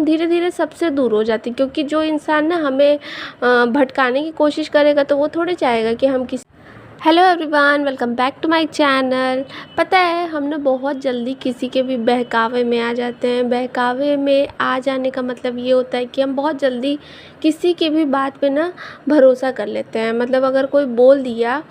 हम धीरे धीरे सबसे दूर हो जाते हैं, क्योंकि जो इंसान ना हमें भटकाने की कोशिश करेगा तो वो थोड़े चाहेगा कि हम किसी। Hello everyone, welcome back to my channel. पता है हम ना बहुत जल्दी किसी के भी बहकावे में आ जाते हैं। बहकावे में आ जाने का मतलब ये होता है कि हम बहुत जल्दी किसी की भी बात पे ना भरोसा कर लेते हैं। मतलब अगर कोई बोल दिया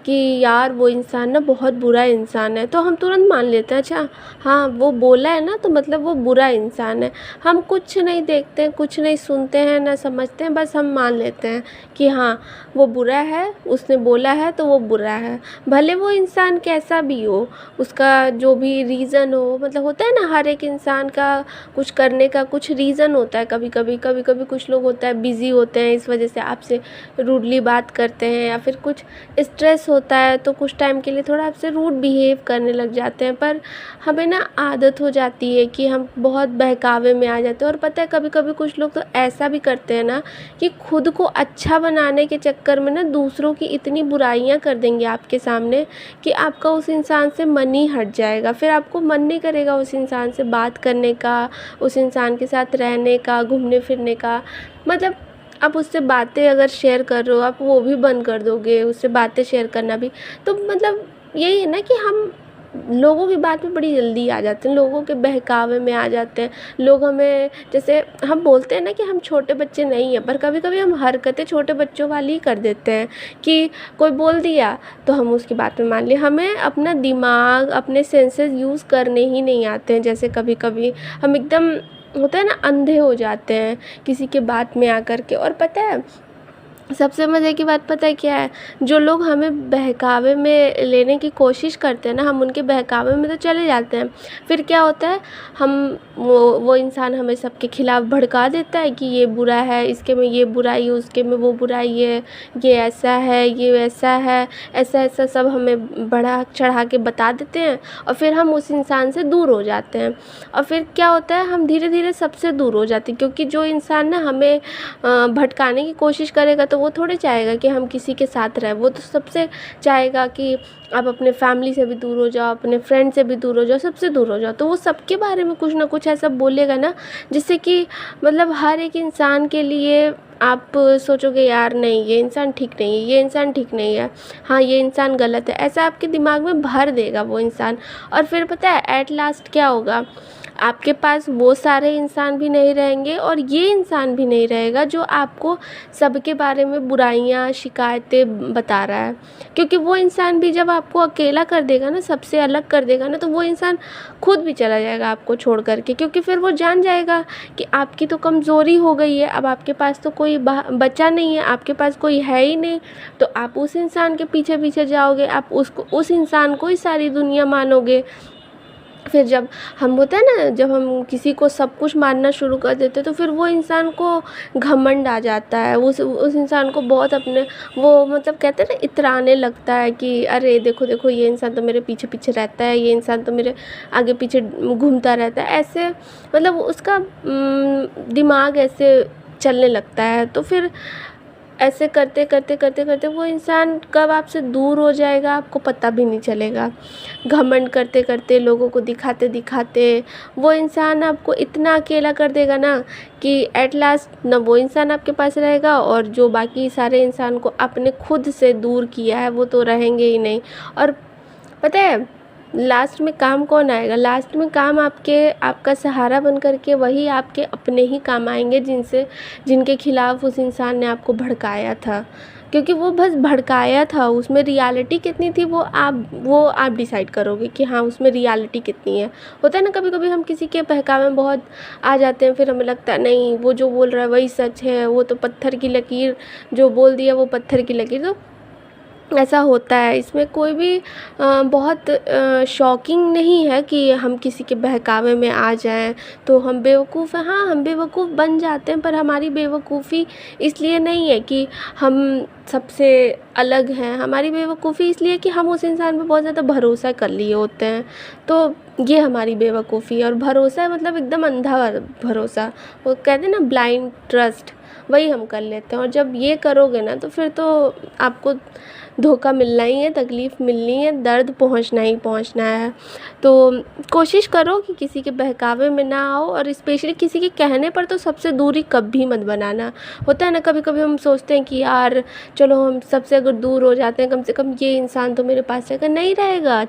कि यार वो इंसान ना बहुत बुरा इंसान है, तो हम तुरंत मान लेते हैं अच्छा हाँ वो बोला है ना तो मतलब वो बुरा इंसान है। हम कुछ नहीं देखते हैं, कुछ नहीं सुनते हैं, ना समझते हैं, बस हम मान लेते हैं कि हाँ वो बुरा है, उसने बोला है तो वो बुरा है। भले वो इंसान कैसा भी हो, उसका जो भी रीज़न हो, मतलब होता है ना हर एक इंसान का कुछ करने का कुछ रीज़न होता है। कभी कभी कुछ लोग होता है बिज़ी होते हैं, इस वजह से आपसे रूडली बात करते हैं, या फिर कुछ स्ट्रेस होता है तो कुछ टाइम के लिए थोड़ा आपसे रूड बिहेव करने लग जाते हैं। पर हमें ना आदत हो जाती है कि हम बहुत बहकावे में आ जाते हैं। और पता है कभी कभी कुछ लोग तो ऐसा भी करते हैं ना कि खुद को अच्छा बनाने के चक्कर में ना दूसरों की इतनी बुराइयां कर देंगे आपके सामने कि आपका उस इंसान से मन ही हट जाएगा। फिर आपको मन नहीं करेगा उस इंसान से बात करने का, उस इंसान के साथ रहने का, घूमने फिरने का। मतलब आप उससे बातें अगर शेयर कर रहे हो, आप वो भी बंद कर दोगे, उससे बातें शेयर करना भी। तो मतलब यही है ना कि हम लोगों की बात में बड़ी जल्दी आ जाते हैं, लोगों के बहकावे में आ जाते हैं। लोग हमें, जैसे हम बोलते हैं ना कि हम छोटे बच्चे नहीं हैं, पर कभी कभी हम हरकतें छोटे बच्चों वाली ही कर देते हैं कि कोई बोल दिया तो हम उसकी बात में मान लिए। हमें अपना दिमाग, अपने सेंसेस यूज़ करने ही नहीं आते हैं। जैसे कभी कभी हम एकदम होता है ना अंधे हो जाते हैं किसी के बात में आकर के। और पता है सबसे मज़े की बात पता है क्या है, जो लोग हमें बहकावे में लेने की कोशिश करते हैं ना, हम उनके बहकावे में तो चले जाते हैं। फिर क्या होता है, हम वो इंसान हमें सबके खिलाफ़ भड़का देता है कि ये बुरा है, इसके में ये बुराई है, उसके में वो बुराई है, ये ऐसा है, ये वैसा है, ऐसा ऐसा सब हमें बढ़ा चढ़ा के बता देते हैं। और फिर हम उस इंसान से दूर हो जाते हैं। और फिर क्या होता है, हम धीरे धीरे सबसे दूर हो जाते हैं, क्योंकि जो इंसान ना हमें भटकाने की कोशिश करेगा तो वो थोड़े चाहेगा कि हम किसी के साथ रहें। वो तो सबसे चाहेगा कि आप अपने फैमिली से भी दूर हो जाओ, अपने फ्रेंड से भी दूर हो जाओ, सबसे दूर हो जाओ। तो वो सबके बारे में कुछ ना कुछ ऐसा बोलेगा ना, जिससे कि मतलब हर एक इंसान के लिए आप सोचोगे यार नहीं ये इंसान ठीक नहीं है, ये इंसान ठीक नहीं है, हाँ ये इंसान गलत है, ऐसा आपके दिमाग में भर देगा वो इंसान। और फिर पता है एट लास्ट क्या होगा, आपके पास वो सारे इंसान भी नहीं रहेंगे और ये इंसान भी नहीं रहेगा जो आपको सबके बारे में बुराइयां शिकायतें बता रहा है। क्योंकि वो इंसान भी जब आपको अकेला कर देगा ना, सबसे अलग कर देगा ना, तो वो इंसान खुद भी चला जाएगा आपको छोड़ करके। क्योंकि फिर वो जान जाएगा कि आपकी तो कमज़ोरी हो गई है, अब आपके पास तो कोई बचा नहीं है, आपके पास कोई है ही नहीं। तो आप उस इंसान के पीछे पीछे जाओगे, आप उसको, उस इंसान को ही सारी दुनिया मानोगे। फिर जब हम होता है ना, जब हम किसी को सब कुछ मानना शुरू कर देते हैं तो फिर वो इंसान को घमंड आ जाता है। उस इंसान को बहुत अपने वो मतलब कहते हैं ना इतराने लगता है कि अरे देखो देखो ये इंसान तो मेरे पीछे पीछे रहता है, ये इंसान तो मेरे आगे पीछे घूमता रहता है, ऐसे मतलब उसका दिमाग ऐसे चलने लगता है। तो फिर ऐसे करते करते करते करते वो इंसान कब आपसे दूर हो जाएगा आपको पता भी नहीं चलेगा। घमंड करते करते, लोगों को दिखाते दिखाते वो इंसान आपको इतना अकेला कर देगा ना कि एट लास्ट न वो इंसान आपके पास रहेगा, और जो बाकी सारे इंसान को आपने खुद से दूर किया है वो तो रहेंगे ही नहीं। और पता है लास्ट में काम कौन आएगा, लास्ट में काम आपका सहारा बन करके वही आपके अपने ही काम आएंगे जिनके खिलाफ़ उस इंसान ने आपको भड़काया था। क्योंकि वो बस भड़काया था, उसमें रियलिटी कितनी थी वो आप डिसाइड करोगे कि हाँ उसमें रियलिटी कितनी है। होता है ना कभी कभी हम किसी के बहकावे में बहुत आ जाते हैं, फिर हमें लगता है नहीं वो जो बोल रहा है वही सच है, वो तो पत्थर की लकीर जो बोल दिया वो पत्थर की लकीर। तो ऐसा होता है, इसमें कोई भी बहुत शॉकिंग नहीं है कि हम किसी के बहकावे में आ जाएं तो हम बेवकूफ़ हैं। हाँ हम बेवकूफ़ बन जाते हैं, पर हमारी बेवकूफ़ी इसलिए नहीं है कि हम सबसे अलग हैं, हमारी बेवकूफ़ी इसलिए कि हम उस इंसान पे बहुत ज़्यादा भरोसा कर लिए होते हैं। तो ये हमारी बेवकूफ़ी है। और भरोसा मतलब एकदम अंधा भरोसा, वो कहते हैं ना ब्लाइंड ट्रस्ट, वही हम कर लेते हैं। और जब ये करोगे ना तो फिर तो आपको धोखा मिलना ही है, तकलीफ़ मिलनी है, दर्द पहुंचना ही पहुंचना है। तो कोशिश करो कि किसी के बहकावे में ना आओ, और स्पेशली किसी के कहने पर तो सबसे दूरी कभी मत बनाना। होता है ना, कभी कभी हम सोचते हैं कि यार चलो हम सबसे अगर दूर हो जाते हैं, कम से कम ये इंसान तो मेरे पास रहेगा। नहीं रहेगा,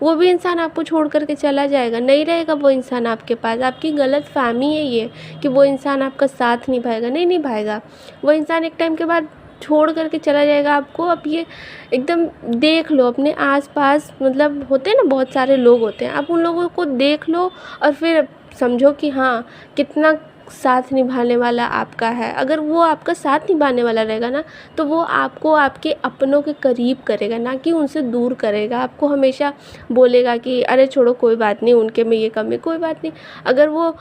वो भी इंसान आपको छोड़ कर के चला जाएगा। नहीं रहेगा वो इंसान आपके पास। आपकी गलतफ़हमी है ये कि वो इंसान आपका साथ निभाएगा, नहीं निभाएगा। वो इंसान एक टाइम के बाद छोड़ कर के चला जाएगा आपको। अब ये एकदम देख लो अपने आस-पास, मतलब होते हैं ना, बहुत सारे लोग होते हैं, आप उन लोगों को देख लो और फिर समझो कि हाँ, कितना साथ निभाने वाला आपका है। अगर वो आपका साथ निभाने वाला रहेगा ना, तो वो आपको आपके अपनों के करीब करेगा, ना कि उनसे दूर करेगा। आपको हमेशा बोलेगा कि अरे छोड़ो, कोई बात नहीं, उनके में ये कमी, कोई बात नहीं। अगर वो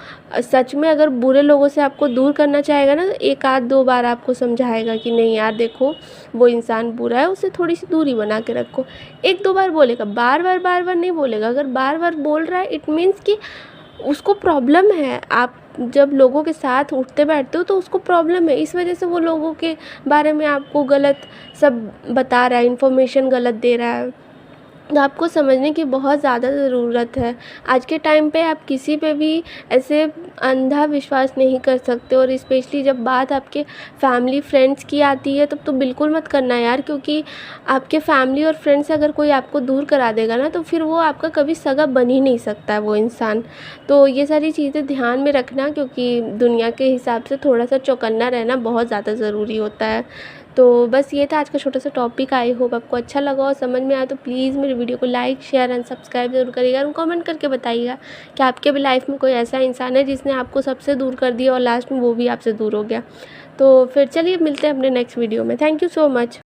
सच में अगर बुरे लोगों से आपको दूर करना चाहेगा ना, तो 1 आध 2 बार आपको समझाएगा कि नहीं यार देखो, वो इंसान बुरा है, उससे थोड़ी-सी दूरी बना के रखो। 1-2 बार बोलेगा, बार-बार नहीं बोलेगा। अगर बार-बार बोल रहा है, इट मीन्स कि उसको प्रॉब्लम है। आप जब लोगों के साथ उठते बैठते हो तो उसको प्रॉब्लम है, इस वजह से वो लोगों के बारे में आपको गलत सब बता रहा है, इन्फॉर्मेशन गलत दे रहा है। तो आपको समझने की बहुत ज़्यादा ज़रूरत है। आज के टाइम पे आप किसी पे भी ऐसे अंधा विश्वास नहीं कर सकते, और स्पेशली जब बात आपके फैमिली फ्रेंड्स की आती है तब तो बिल्कुल मत करना यार, क्योंकि आपके फैमिली और फ्रेंड्स से अगर कोई आपको दूर करा देगा ना, तो फिर वो आपका कभी सगा बन ही नहीं सकता है वो इंसान। तो ये सारी चीज़ें ध्यान में रखना, क्योंकि दुनिया के हिसाब से थोड़ा-सा चौकन्ना रहना बहुत ज़्यादा ज़रूरी होता है। तो बस ये था आज का छोटा सा टॉपिक। आई होप आपको अच्छा लगा और समझ में आया। तो प्लीज़ मेरे वीडियो को लाइक, शेयर एंड सब्सक्राइब ज़रूर करिएगा, और कमेंट करके बताइएगा कि आपके भी लाइफ में कोई ऐसा इंसान है जिसने आपको सबसे दूर कर दिया और लास्ट में वो भी आपसे दूर हो गया। तो फिर चलिए मिलते हैं अपने नेक्स्ट वीडियो में। Thank you so much.